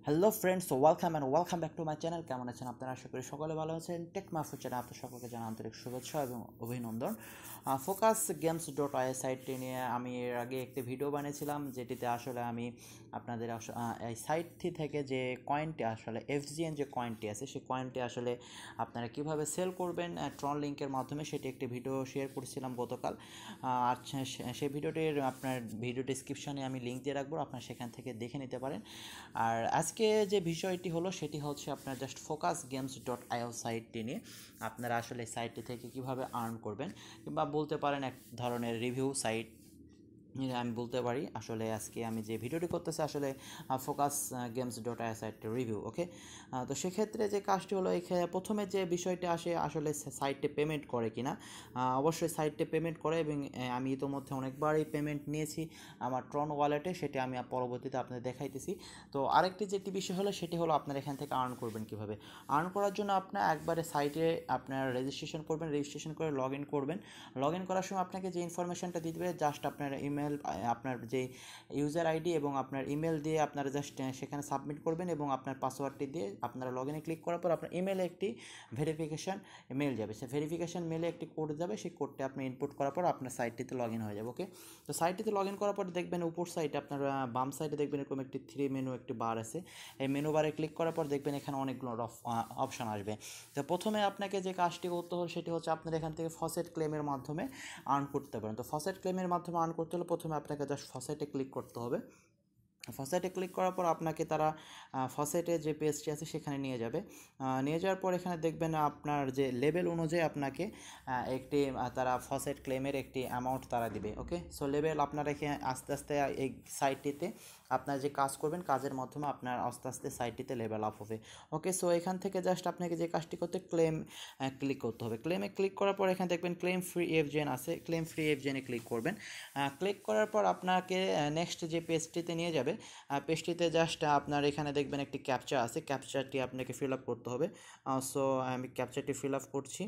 Hello friends, welcome and welcome back to my channel. কেমন আছেন আপনারা? আশা করি সকলে ভালো আছেন। টেক মারফত চ্যানেল আপনার সকলকে জানা আন্তরিক শুভেচ্ছা এবং অভিনন্দন। ফোকাস গেমস ডট আই সাইটটি নিয়ে আমি এর আগে একটি ভিডিও বানিয়েছিলাম, যেটিতে আসলে আমি আপনাদের এই সাইটটি থেকে যে কয়েনটি আসলে এফজিএন যে কয়েনটি আছে, সেই কয়েনটি আসলে আপনারা কীভাবে সেল করবেন ট্রন লিঙ্কের মাধ্যমে, সেটি একটি ভিডিও শেয়ার করেছিলাম গতকাল। আর সেই ভিডিওটির আপনার ভিডিও ডিসক্রিপশনে আমি লিঙ্ক দিয়ে রাখবো, আপনারা সেখান থেকে দেখে নিতে পারেন। আর আজকে যে বিষয়টি হলো সেটি হচ্ছে আপনার জাস্ট ফোকাস গেমস ডট আইও সাইটটি নিয়ে আপনারা আসলে সাইটটি থেকে কিভাবে আর্ন করবেন, কিংবা বলতে পারেন এক ধরনের রিভিউ সাইট আমি বলতে পারি। আসলে আজকে আমি যে ভিডিওটি করতেছি আসলে ফোকাস গেমস ডট আই সাইটটি রিভিউ। ওকে, তো সেক্ষেত্রে যে কাজটি হলো, এখানে প্রথমে যে বিষয়টি আসে আসলে সাইটে পেমেন্ট করে কিনা। অবশ্যই সাইটে পেমেন্ট করে, এবং আমি ইতোমধ্যে অনেকবারই পেমেন্ট নিয়েছি আমার ট্রন ওয়ালেটে, সেটি আমি পরবর্তীতে আপনাদের দেখাইতেছি। তো আরেকটি যেটি বিষয় হলো সেটি হলো আপনার এখান থেকে আর্ন করবেন কীভাবে। আর্ন করার জন্য আপনার একবারে সাইটে আপনার রেজিস্ট্রেশন করবেন, রেজিস্ট্রেশন করে লগ ইন করবেন। লগ ইন করার সময় আপনাকে যে ইনফরমেশনটা দিয়ে দেবে, জাস্ট আপনার ইমেল, আপনার যে ইউজার আইডি এবং আপনার ইমেল দিয়ে আপনারা জাস্ট সেখানে সাবমিট করবেন, এবং আপনার পাসওয়ার্ডটি দিয়ে আপনারা লগ ইনে ক্লিক করার পর আপনার ইমেলে একটি ভেরিফিকেশান মেল যাবে। সেই ভেরিফিকেশান মেলে একটি কোড যাবে, সেই কোডটি আপনি ইনপুট করার পর আপনার সাইটটিতে লগ ইন হয়ে যাবে। ওকে, তো সাইটটিতে লগ ইন করার পর দেখবেন উপর সাইডে আপনার বাম সাইডে দেখবেন এরকম একটি থ্রি মেনু একটি বার আছে। এই মেনু বারে ক্লিক করার পর দেখবেন এখানে অনেকগুলো অপশান আসবে। তো প্রথমে আপনাকে যে কাজটি করতে হবে সেটি হচ্ছে আপনার এখান থেকে ফসেট ক্লেমের মাধ্যমে আর্ন করতে পারেন। তো ফসেট ক্লেমের মাধ্যমে আর্ন করতে হলে প্রথমে আপনাকে জাস্ট ফসেটে ক্লিক করতে হবে। ফসেটে ক্লিক করার পর আপনাকে তারা ফসেটে যে পেজটি আছে সেখানে নিয়ে যাবে। নিয়ে যাওয়ার পর এখানে দেখবেন আপনার যে লেভেল অনুযায়ী আপনাকে একটি তারা ফসেট ক্লেমের একটি অ্যামাউন্ট তারা দিবে। ওকে, সো লেভেল আপনার এখানে আস্তে আস্তে এই সাইটটিতে আপনার যে কাজ করবেন, কাজের মাধ্যমে আপনার আস্তে আস্তে সাইটটিতে লেভেল আপ হবে। ওকে, সো এখান থেকে জাস্ট আপনাকে যে কাজটি করতে ক্লেম ক্লিক করতে হবে। ক্লেমে ক্লিক করার পর এখানে দেখবেন ক্লেম ফ্রি এফজেন আছে, ক্লেম ফ্রি এফজেনে ক্লিক করবেন। ক্লিক করার পর আপনাকে নেক্সট যে পেজটিতে নিয়ে যাবে, পেজটিতে জাস্ট আপনার এখানে দেখবেন একটি ক্যাপচা আছে, ক্যাপচারটি আপনাকে ফিল আপ করতে হবে। সো আমি ক্যাপচারটি ফিল আপ করছি।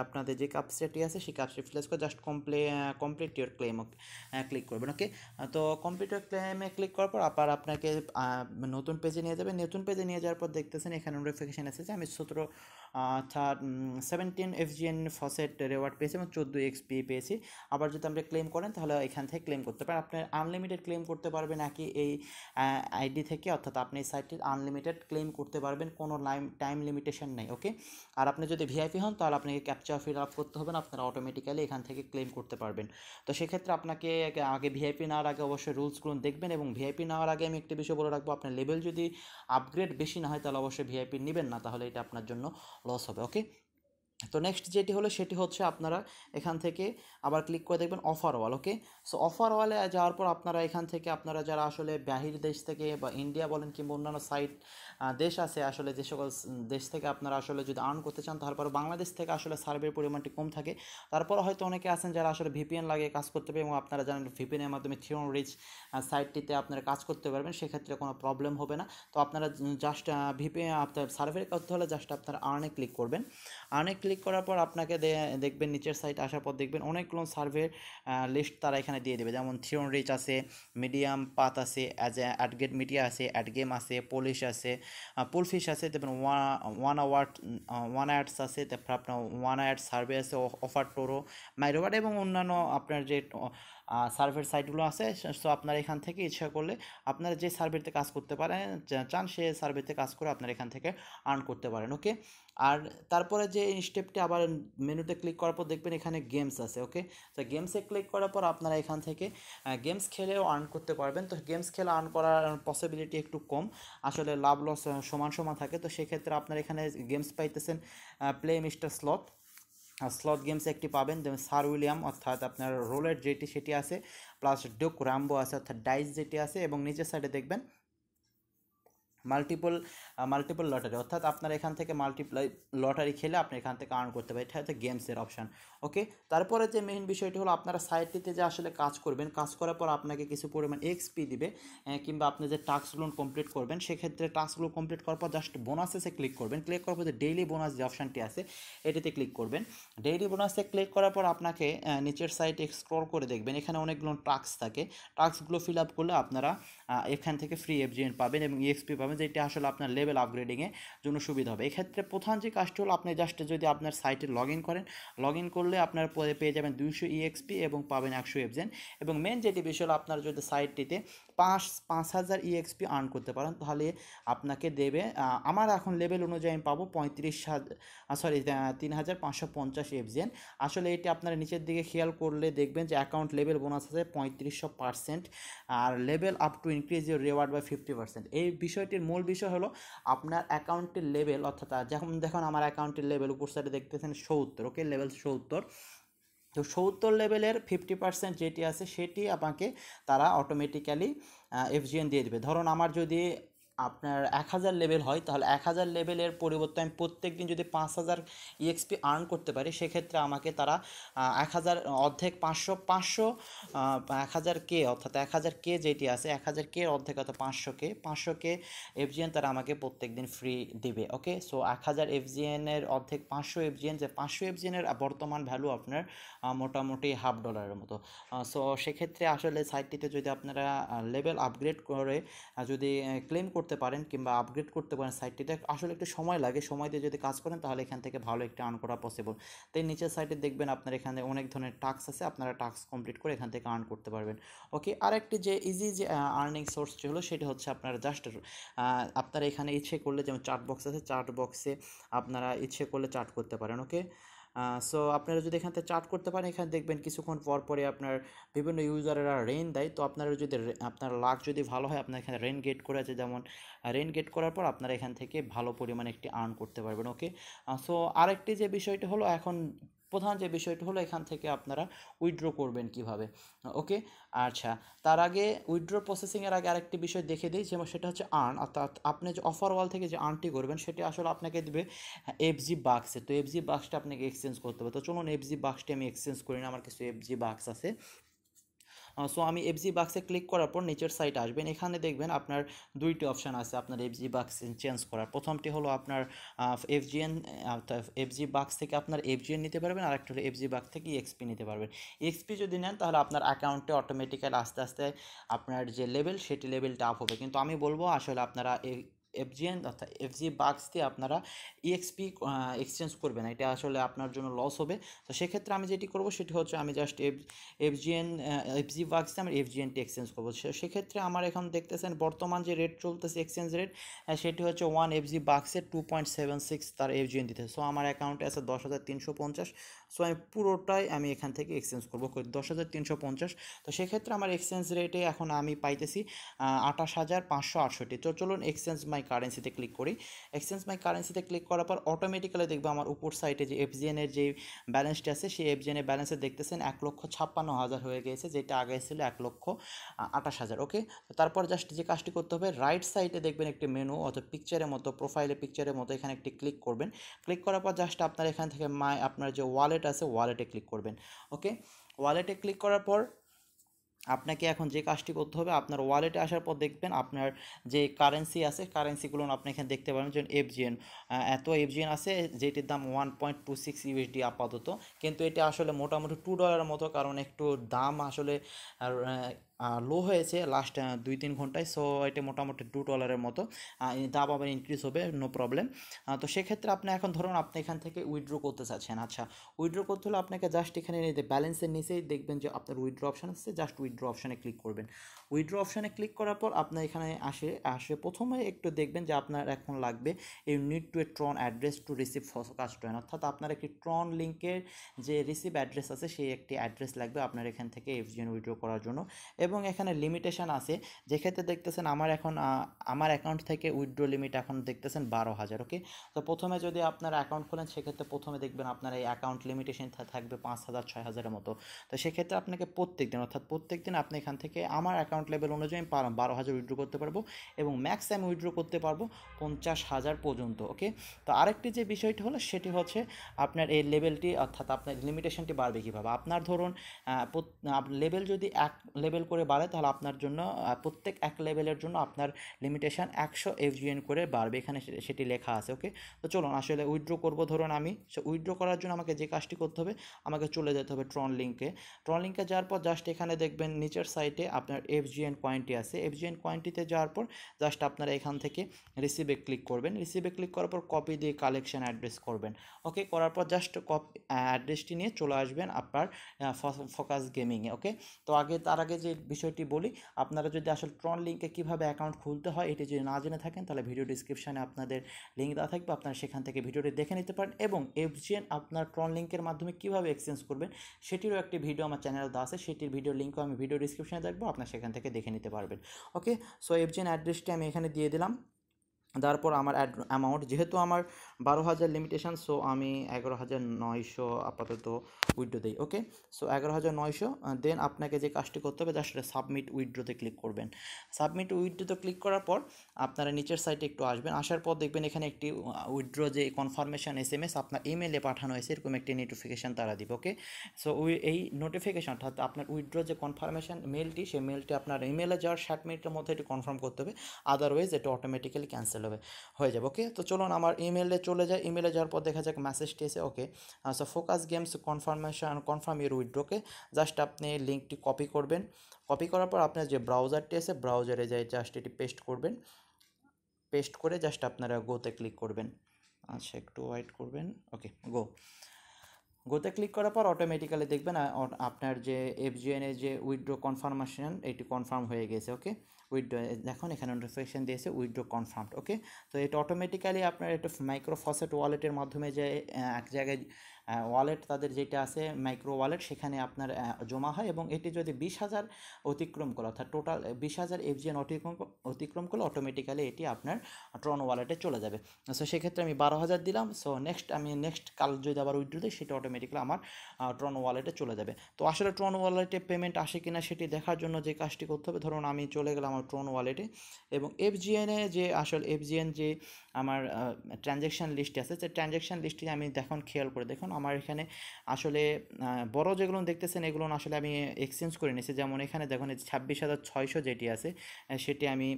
আপনাদের যে ক্যাপচারটি আছে সেই ক্যাপচারটি ফিল আপ করে just complete your claim click করবেন। ওকে, তো কমপ্লিট ইউর ক্লেমে ক্লিক করার পর আবার আপনাকে নতুন পেজে নিয়ে যাবে। নতুন পেজে নিয়ে যাওয়ার পর দেখতেছেন এখানে নোটিফিকেশান এসেছে আমি 17 এফজিএন ফসেট রেওয়ার্ড পেয়েছি এবং 14 এক্সপি পেয়েছি। আবার যদি আপনি ক্লেম করেন তাহলে এখান থেকে ক্লেম করতে পারেন। আপনি আনলিমিটেড ক্লেম করতে পারবেন নাকি এই আইডি থেকে, অর্থাৎ আপনি এই সাইটটির আনলিমিটেড ক্লেম করতে পারবেন, কোনো টাইম লিমিটেশন নেই। ওকে, আর আপনি যদি ভিআইপি হন তাহলে আপনাকে ক্যাপচা ফিল আপ করতে হবে না, আপনারা অটোমেটিক্যালি এখান থেকে ক্লেম করতে পারবেন। তো সেক্ষেত্রে আপনাকে আগে ভিআইপি নেওয়ার আগে অবশ্যই রুলসগুলো দেখবেন, এবং ভিআইপি নেওয়ার আগে আমি একটি বিষয় বলে রাখবো, আপনার লেভেল যদি আপগ্রেড বেশি না হয় তাহলে অবশ্যই ভিআইপি নেবেন না, তাহলে এটা আপনার জন্য লস হবে। ওকে, তো নেক্সট যেটি হলো সেটি হচ্ছে আপনারা এখান থেকে আবার ক্লিক করে দেখবেন অফার ওয়াল। ওকে, সো অফার ওয়ালে যাওয়ার পর আপনারা এখান থেকে আপনারা যারা আসলে বাহির দেশ থেকে বা ইন্ডিয়া বলেন কিংবা অন্যান্য সাইট দেশ আছে, আসলে যে সকল দেশ থেকে আপনারা আসলে যদি আর্ন করতে চান, তারপর বাংলাদেশ থেকে আসলে সার্ভের পরিমাণটি কম থাকে। তারপর হয়তো অনেকে আছেন যারা আসলে ভিপিএন লাগিয়ে কাজ করতে পারে, এবং আপনারা জানেন ভিপিএনের মাধ্যমে থিওন রিচ সাইটটিতে আপনারা কাজ করতে পারবেন, সেক্ষেত্রে কোনো প্রবলেম হবে না। তো আপনারা জাস্ট ভিপিএন আপনার সার্ভে করতে হলে জাস্ট আপনারা আর্নে ক্লিক করবেন। আর্নে ক্লিক করার পর আপনাকে দেখবেন নিচের সাইট আসার পর দেখবেন অনেকগুলো সার্ভে লিস্ট তারা এখানে দিয়ে দেবে, যেমন থিওন রিচ আছে, মিডিয়াম পাথ আছে, অ্যাডগেট মিডিয়া আছে, অ্যাডগেম আছে, পলিশ আছে, পুলফিশ আছে, তারপর ওয়ান অ্যাডস আছে, তারপর আপনার ওয়ান অ্যাড সার্ভে আছে, অফার টোরো, মাইরোবাট এবং অন্যান্য আপনার যে সার্ভের সাইটগুলো আছে। সো আপনারা এখান থেকে ইচ্ছা করলে আপনারা যে সার্ভেতে কাজ করতে পারেন চান, সে সার্ভেতে কাজ করে আপনারা এখান থেকে আর্ন করতে পারেন। ওকে, আর তারপরে যে স্টেপটি আবার মেনুতে ক্লিক করার পর দেখবেন এখানে গেমস আছে। ওকে, তো গেমসে ক্লিক করার পর আপনারা এখান থেকে গেমস খেলেও আর্ন করতে পারবেন। তো গেমস খেলে আর্ন করার পসিবিলিটি একটু কম, আসলে লাভ লস সমান সমান থাকে। তো সেক্ষেত্রে আপনারা এখানে গেমস পাইতেছেন প্লে মিস্টার স্লট গেমস একটি পাবেন, যেমন সার উইলিয়াম অর্থাৎ আপনার রোলের যেটি সেটি আছে, প্লাস ডুক রাম্বো আছে অর্থাৎ ডাইস যেটি আছে, এবং নিচের সাইডে দেখবেন মাল্টিপল লটারি, অর্থাৎ আপনার এখান থেকে মাল্টিপ্লাই লটারি খেলে আপনি এখান থেকে আর্ন করতে পারেন। এটা হচ্ছে গেমসের অপশান। ওকে, তারপরে যে মেইন বিষয়টি হলো আপনারা সাইটটিতে যে আসলে কাজ করবেন, কাজ করার পর আপনাকে কিছু পরিমাণ এক্সপি দিবে, কিংবা আপনি যে টাস্কগুলো কমপ্লিট করবেন, সেক্ষেত্রে টাস্কগুলো কমপ্লিট করার পর জাস্ট বোনাসেসে ক্লিক করবেন। ক্লিক করার পর যে ডেইলি বোনাস যে অপশানটি আছে এটিতে ক্লিক করবেন। ডেইলি বোনাসে ক্লিক করার পর আপনাকে নিচের সাইটে স্ক্রল করে দেখবেন এখানে অনেকগুলো টাস্ক থাকে। টাস্কগুলো ফিল আপ করলে আপনারা এখান থেকে ফ্রি এফজিএন পাবেন এবং ইএক্সপি পাবেন। পাবেন, যেটা আসলে আপনার লেভেল আপগ্রেডিংয়ের জন্য সুবিধা হবে। এক্ষেত্রে প্রধান যে কাজটি হলো, আপনি জাস্ট যদি আপনার সাইটে লগ ইন করেন, লগ ইন করলে আপনার পেয়ে যাবেন 200 EXP এবং পাবেন 100 এফজেন। এবং মেন যেটি বিষয় হলো, আপনার যদি সাইটটিতে 5,000 EXP আর্ন করতে পারেন, তাহলে আপনাকে দেবে, আমার এখন লেভেল অনুযায়ী আমি পাবো 3,550 এফজেন। আসলে এটি আপনারা নিচের দিকে খেয়াল করলে দেখবেন যে অ্যাকাউন্ট লেভেল বোনাস আছে 3500%, আর level up to increase your reward by 50%। এই বিষয়টির মূল বিষয় হলো আপনার অ্যাকাউন্টের লেভেল, অর্থাৎ যখন দেখুন আমার অ্যাকাউন্টের লেভেল উপর সাইডে দেখতেছেন 70, ওকে, লেভেল 70। তো 70 লেভেলের 50% যেটি আছে সেটি আমাকে তারা অটোমেটিক্যালি এফজিএন দিয়ে দেবে। ধরুন আমার যদি আপনার 1000 লেভেল হয়, তাহলে 1000 লেভেলের পরিবর্তে আমি প্রত্যেক দিন যদি 5000 EXP আর্ন করতে পারি, সেক্ষেত্রে আমাকে তারা 1000 অর্ধেক 500 1000K, অর্থাৎ 1000K যেটি আছে 1000K অর্ধেক অর্থাৎ 500K এফজিএন তারা আমাকে প্রত্যেক দিন ফ্রি দিবে। ওকে, সো 1000 এফজিএনের অর্ধেক 500 এফজিএন, যে 500 এফজিএনের বর্তমান ভ্যালু আপনার মোটামুটি $50 মতো। সো সেক্ষেত্রে আসলে সাইটটিতে যদি আপনারা লেভেল আপগ্রেড করে যদি ক্লেম করতে পারেন কিংবা আপগ্রেড করতে পারেন সাইটটিতে, আসলে একটু সময় লাগে, সময় দিয়ে যদি কাজ করেন তাহলে এখান থেকে ভালো একটা আর্ন করা পসিবল। তাই নিচের সাইটে দেখবেন আপনার এখানে অনেক ধরনের টাস্ক আছে, আপনারা টাস্ক কমপ্লিট করে এখান থেকে আর্ন করতে পারবেন। ওকে, আরেকটি যে ইজি যে আর্নিং সোর্স হলো সেটি হচ্ছে আপনারা জাস্ট আপনারা এখানে ইচ্ছে করলে, যেমন চার্ট বক্স আছে, চার্ট বক্সে আপনারা ইচ্ছে করলে চার্ট করতে পারেন। ওকে, সো আপনারা যদি এখান থেকে চার্ট করতে পারেন, এখানে দেখবেন কিছুক্ষণ পর পরে আপনার বিভিন্ন ইউজারেরা রেন দেয়। তো আপনারা যদি আপনার লাক যদি ভালো হয়, আপনার এখানে রেন গেট করে আছে, যেমন রেন গেট করার পর আপনারা এখান থেকে ভালো পরিমাণে একটি আর্ন করতে পারবেন। ওকে, সো আরেকটি যে বিষয়টি হলো, এখন প্রধান যে বিষয়টি হলো এখান থেকে আপনারা উইথড্র করবেন কিভাবে। ওকে, আচ্ছা, তার আগে উইথড্র প্রসেসিংয়ের আগে আরেকটি বিষয় দেখে দিই, যেমন সেটা হচ্ছে আর্ন, অর্থাৎ আপনি যে অফার ওয়াল থেকে যে আর্নটি করবেন সেটি আসলে আপনাকে দেবে এফজি বাক্সে। তো এফজি বাক্সটা আপনাকে এক্সচেঞ্জ করতে হবে। তো চলুন এফজি বাক্সটি আমি এক্সচেঞ্জ করি না, আমার কিছু এফজি বাক্স আছে। সো আমি এফজি বাক্সে ক্লিক করার পর নিচের সাইটে আসবেন, এখানে দেখবেন আপনার দুইটি অপশান আছে আপনার এফজি বাক্স চেঞ্জ করার। প্রথমটি হলো আপনার এফজিএন, এফজি বাক্স থেকে আপনার এফজিএন নিতে পারবেন, আর একটা হলো এফজি বাক্স থেকে ইএক্সপি নিতে পারবেন। ইএক্সপি যদি নেন তাহলে আপনার অ্যাকাউন্টে অটোমেটিক্যালি আস্তে আস্তে আপনার যে লেভেল সেটি লেভেলটা আপ হবে। কিন্তু আমি বলবো আসলে আপনারা এফজিএন অর্থাৎ এফজি বাক্স দিয়ে আপনারা ইএক্সপি এক্সচেঞ্জ করবেন, এটা আসলে আপনার জন্য লস হবে। তো সেক্ষেত্রে আমি যেটি করবো সেটি হচ্ছে আমি জাস্ট এফজিএন এফজি বাক্সে আমি এফজিএনটি এক্সচেঞ্জ করবো। সেক্ষেত্রে আমার এখন দেখতেছেন বর্তমান যে রেট চলতেছে এক্সচেঞ্জ রেট, সেটি হচ্ছে 1 এফজি বাক্সের 2.76 তার এফজিএন দিতে। সো আমার অ্যাকাউন্টে আছে 10,350। সো আমি পুরোটাই আমি এখান থেকে এক্সচেঞ্জ করবো 10,350। তো সেক্ষেত্রে আমার এক্সচেঞ্জ রেটে এখন আমি পাইতেছি 28,568। তো চলুন এক্সচেঞ্জ মাই কারেন্সিতে ক্লিক করি। এক্সচেঞ্জ মাই কারেন্সিতে ক্লিক করার পর অটোমেটিক্যালি দেখবো আমার উপর সাইটে যে এফজিএনের যে ব্যালেন্সটি আছে, সেই এফজিএনের ব্যালেন্সে দেখতেছেন 1,56,000 হয়ে গেছে, যেটা আগে ছিল 1,28,000। ওকে, তো তারপর জাস্ট যে কাজটি করতে হবে, রাইট সাইডে দেখবেন একটি মেনু অথবা পিকচারের মতো, প্রোফাইলে পিকচারের মতো, এখানে একটি ক্লিক করবেন। ক্লিক করার পর জাস্ট আপনার এখান থেকে আপনার যে ওয়ালেট আছে ওয়ালেটে ক্লিক করবেন। ওকে, ওয়ালেটে ক্লিক করার পর আপনাকে এখন যে কাজটি করতে হবে, আপনার ওয়ালেটে আসার পর দেখবেন আপনার যে কারেন্সি আছে কারেন্সিগুলো আপনি এখানে দেখতে পাবেন, যেমন এফজিএন, এত এফজিএন আছে যেটির দাম 1.26 ইউএসডি আপাতত, কিন্তু এটা আসলে মোটামুটি $2 মতো, কারণ একটু দাম আসলে লো হয়েছে লাস্ট 2-3 ঘন্টায়। সো এটা মোটামুটি $2 মতো, দাম আবার ইনক্রিজ হবে, নো প্রবলেম। তো সেক্ষেত্রে আপনি এখন ধরুন আপনি এখান থেকে উইথড্র করতে চাচ্ছেন। আচ্ছা, উইথড্র করতে হলে আপনাকে জাস্ট এখানে ব্যালেন্সের নিচেই দেখবেন যে আপনার উইথড্র অপশান আছে, জাস্ট উইথড্র অপশানে ক্লিক করবেন। উইথড্র অপশানে ক্লিক করার পর আপনার এখানে আসে প্রথমে একটু দেখবেন যে আপনার এখন লাগবে you need to a Tron address to receive focus coin, অর্থাৎ আপনার একটি ট্রন লিঙ্কের যে রিসিভ অ্যাড্রেস আছে সেই একটি অ্যাড্রেস লাগবে আপনার এখান থেকে এফজিএন উইথড্র করার জন্য। এবং এখানে লিমিটেশন আছে, যেক্ষেত্রে দেখতেছেন আমার এখন আমার অ্যাকাউন্ট থেকে উইথড্র লিমিট এখন দেখতেছেন 12,000। ওকে, তো প্রথমে যদি আপনার অ্যাকাউন্ট খোলেন সেক্ষেত্রে প্রথমে দেখবেন আপনার এই অ্যাকাউন্ট লিমিটেশন থাকবে 5,000 6,000-এর মতো। তো সেক্ষেত্রে আপনাকে প্রত্যেক দিন অর্থাৎ প্রত্যেক দিন আপনি এখান থেকে আমার অ্যাকাউন্ট লেভেল অনুযায়ী 12,000 উইথড্র করতে পারবো, এবং ম্যাক্স আমি উইথড্র করতে পারবো 50,000 পর্যন্ত। ওকে, তো আরেকটি যে বিষয়টি হলো সেটি হচ্ছে আপনার এই লেভেলটি অর্থাৎ আপনার লিমিটেশনটি বাড়বে কীভাবে। আপনার ধরুন লেভেল যদি 1 লেভেল করে করে বাড়ে তাহলে আপনার জন্য প্রত্যেক এক লেভেলের জন্য আপনার লিমিটেশন 100 FGN করে বাড়বে, এখানে সেটি লেখা আছে। ওকে, তো চলুন আসলে উইথড্র করবো। ধরুন আমি উইথড্র করার জন্য আমাকে যে কাজটি করতে হবে, আমাকে চলে যেতে হবে ট্রন লিঙ্কে। ট্রন লিঙ্কে যাওয়ার পর জাস্ট এখানে দেখবেন নিচের সাইডে আপনার FGN কয়েনটি আছে। FGN কয়েনটিতে যাওয়ার পর জাস্ট আপনারা এখান থেকে রিসিভে ক্লিক করবেন। রিসিভে ক্লিক করার পর কপি দিয়ে কালেকশন অ্যাড্রেস করবেন। ওকে, করার পর জাস্ট অ্যাড্রেসটি নিয়ে চলে আসবেন আপনার ফোকাস গেমিংয়ে। ওকে, তো তার আগে যে বিষয়টি বলি, আপনারা যদি আসলে ট্রন লিঙ্কে কীভাবে অ্যাকাউন্ট খুলতে হয় এটি যদি না জেনে থাকেন, তাহলে ভিডিও ডিসক্রিপশানে আপনাদের লিঙ্ক দেওয়া থাকবে, আপনারা সেখান থেকে ভিডিওটি দেখে নিতে পারেন। এবং FGN আপনার ট্রন লিঙ্কের মাধ্যমে কীভাবে এক্সচেঞ্জ করবেন সেটিরও একটি ভিডিও আমার চ্যানেলে দেওয়া আছে, সেটির ভিডিও লিঙ্কও আমি ভিডিও ডিসক্রিপশানে দেখবো, আপনারা সেখান থেকে দেখে নিতে পারবেন। ওকে, সো FGN অ্যাড্রেসটি আমি এখানে দিয়ে দিলাম। তারপর আমার অ্যামাউন্ট যেহেতু আমার 12,000 লিমিটেশন, সো আমি 11,900 আপাতত উইথড্র দিই। ওকে, সো 11,900। দেন আপনাকে যে কাজটি করতে হবে জাস্ট সাবমিট উইথড্রোতে ক্লিক করবেন। সাবমিট উইথড্রোতে ক্লিক করার পর আপনারা নিচের সাইটে একটু আসবেন, আসার পর দেখবেন এখানে একটি উইথড্র যে কনফার্মেশন SMS আপনার ইমেলে পাঠানো হয়েছে, এরকম একটি নোটিফিকেশান তারা দিবে। ওকে, সো এই নোটিফিকেশান অর্থাৎ আপনার উইথড্র যে কনফার্মেশন মেলটি, সেই মেলটি আপনার ইমেলে যাওয়ার 60 মিনিটের মধ্যে এটি কনফার্ম করতে হবে, আদারওয়াইজ এটা অটোমেটিক্যালি ক্যান্সেল হয়ে যাবে। ওকে, তো চলুন আমার ইমেলে চলে যায়। ইমেলে যাওয়ার পর দেখা যাক মেসেজটি এসে। Okay, so focus games confirm your উইথড্রোকে জাস্ট আপনি লিঙ্কটি কপি করবেন। কপি করার পর আপনার যে ব্রাউজারটি আছে, ব্রাউজারে যাই জাস্ট এটি পেস্ট করবেন। পেস্ট করে জাস্ট আপনারা গোতে ক্লিক করবেন। আচ্ছা, একটু ওয়েট করবেন। ওকে, গোতে ক্লিক করার পর অটোমেটিক্যালি দেখবেন আপনার যে FGN এর যে উইথড্র কনফার্মেশন এটি কনফার্ম হয়ে গেছে। ওকে, উইথড্র দেখুন এখানে নোটিফিকেশান দিয়েছে উইথড্র কনফার্মড। ওকে, তো এটা অটোমেটিক্যালি আপনার এটা মাইক্রো ফসেট ওয়ালেটের মাধ্যমে যে এক জায়গায় ওয়ালেট তাদের যেটা আছে মাইক্রো ওয়ালেট, সেখানে আপনার জমা হয়, এবং এটি যদি 20,000 অতিক্রম করে অর্থাৎ টোটাল 20,000 FGN অতিক্রম করলে অটোমেটিক্যালি এটি আপনার ট্রন ওয়ালেটে চলে যাবে। সো সেক্ষেত্রে আমি 12,000 দিলাম। সো নেক্সট কাল যদি আবার উইথড্র দিই, সেটা অটোমেটিক্যালি আমার ট্রন ওয়ালেটে চলে যাবে। তো আসলে ট্রন ওয়ালেটে পেমেন্ট আসে কিনা সেটি দেখার জন্য যে কাজটি করতে হবে, ধরুন আমি চলে গেলাম আমার ট্রন ওয়ালেটে, এবং FGN যে আমার ট্রানজ্যাকশান লিস্টে আছে, যে ট্রানজ্যাকশান লিস্টটি আমি খেয়াল করে দেখুন আমার এখানে আসলে বড় যেগুলো দেখতেছেন এগুলো আসলে আমি এক্সচেঞ্জ করে নিয়েছি। যেমন এখানে দেখুন 26,600 যেটি আছে সেটি আমি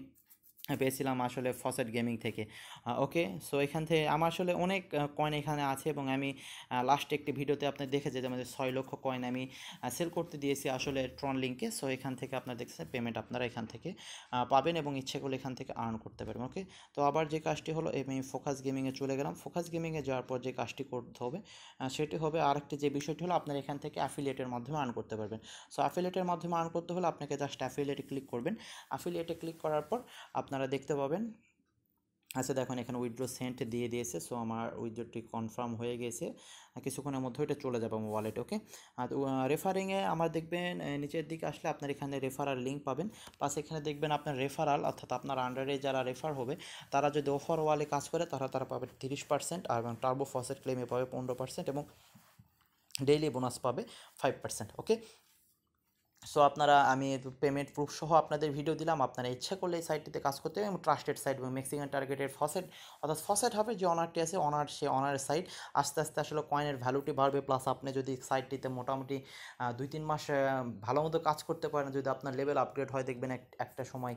পেয়েছিলাম আসলে ফসেট গেমিং থেকে। ওকে, সো এখান থেকে আমার আসলে অনেক কয়েন এখানে আছে, এবং আমি লাস্টে একটি ভিডিওতে আপনি দেখেছে যে আমাদের 6 লক্ষ কয়েন আমি সেল করতে দিয়েছি আসলে ট্রন লিঙ্কে। সো এখান থেকে আপনারা দেখছেন পেমেন্ট আপনারা এখান থেকে পাবেন, এবং ইচ্ছে করলে এখান থেকে আর্ন করতে পারবেন। ওকে, তো আবার যে কাজটি হলো আমি ফোকাস গেমিংয়ে চলে গেলাম। ফোকাস গেমিংয়ে যাওয়ার পর যে কাজটি করতে হবে সেটি হবে আরেকটি যে বিষয়টি হলো আপনারা এখান থেকে অ্যাফিলিয়েটের মাধ্যমে আর্ন করতে পারবেন। সো অ্যাফিলিয়েটের মাধ্যমে আর্ন করতে হলে আপনাকে জাস্ট অ্যাফিলিয়েটে ক্লিক করবেন। অ্যাফিলিয়েটে ক্লিক করার পর আপনারা দেখতে পাবেন, আচ্ছা দেখুন এখানে উইথড্র সেন্ট দিয়ে দিয়েছে। সো আমার উইথড্রটি কনফার্ম হয়ে গেছে, কিছুক্ষণের মধ্যে এটা চলে যাবে আমার ওয়ালেট। ওকে, আর রেফারিংয়ে আমার দেখবেন নিচের দিকে আসলে আপনার এখানে রেফারাল লিঙ্ক পাবেন, প্লাস এখানে দেখবেন আপনার রেফারাল অর্থাৎ আপনার আন্ডারে যারা রেফার হবে তারা যদি অফার ওয়ালে কাজ করে তারা পাবে 30%, আর টার্বো ফসেট ক্লেমে পাবে 15%, এবং ডেইলি বোনাস পাবে 5%। ওকে, সো আপনারা আমি পেমেন্ট প্রুফ সহ আপনাদের ভিডিও দিলাম, আপনারা ইচ্ছা করলে এই সাইটটিতে কাজ করতে হবে, এবং ট্রাস্টেড সাইট এবং মেক্সিকান টার্গেটেড ফসেট অর্থাৎ ফসেট হবে যে অনারটি আছে অনারের সাইট। আস্তে আস্তে আসলে কয়েনের ভ্যালুটি বাড়বে, প্লাস আপনি যদি সাইটটিতে মোটামুটি 2-3 মাস ভালো মতো কাজ করতে পারেন, যদি আপনার লেভেল আপগ্রেড হয় দেখবেন একটা সময়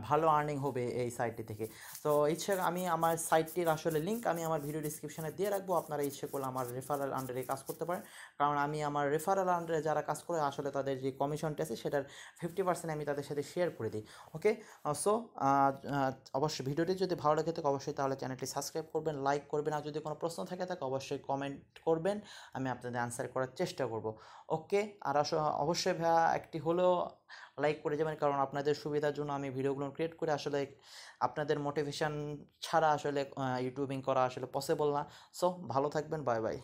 ভালো আর্নিং হবে এই সাইটটি থেকে। তো ইচ্ছে আমি আমার সাইটটির আসলে লিঙ্ক আমি আমার ভিডিও ডিসক্রিপশানে দিয়ে রাখবো, আপনারা ইচ্ছে করলে আমার রেফারাল আন্ডারে কাজ করতে পারেন, কারণ আমি আমার রেফারাল আন্ডারে যারা কাজ করে আসলে তাদের যে কমিশন আছে সেটার 50% আমি তাদের সাথে শেয়ার করে দিই। ওকে, সো অবশ্যই ভিডিওটি যদি ভালো লাগে থাকে অবশ্যই তাহলে চ্যানেলটি সাবস্ক্রাইব করবেন, লাইক করবেন, আর যদি কোনো প্রশ্ন থাকে অবশ্যই কমেন্ট করবেন, আমি আপনাদের অ্যান্সার করার চেষ্টা করব। ওকে, আর অবশ্যই ভাইয়া একটি হলেও লাইক করে যাবেন, কারণ আপনাদের সুবিধার জন্য আমি ভিডিওগুলো ক্রিয়েট করে আসলে আপনাদের মোটিভেশন ছাড়া আসলে ইউটিউবিং করা আসলে পসিবল না। সো ভালো থাকবেন, বাই বাই।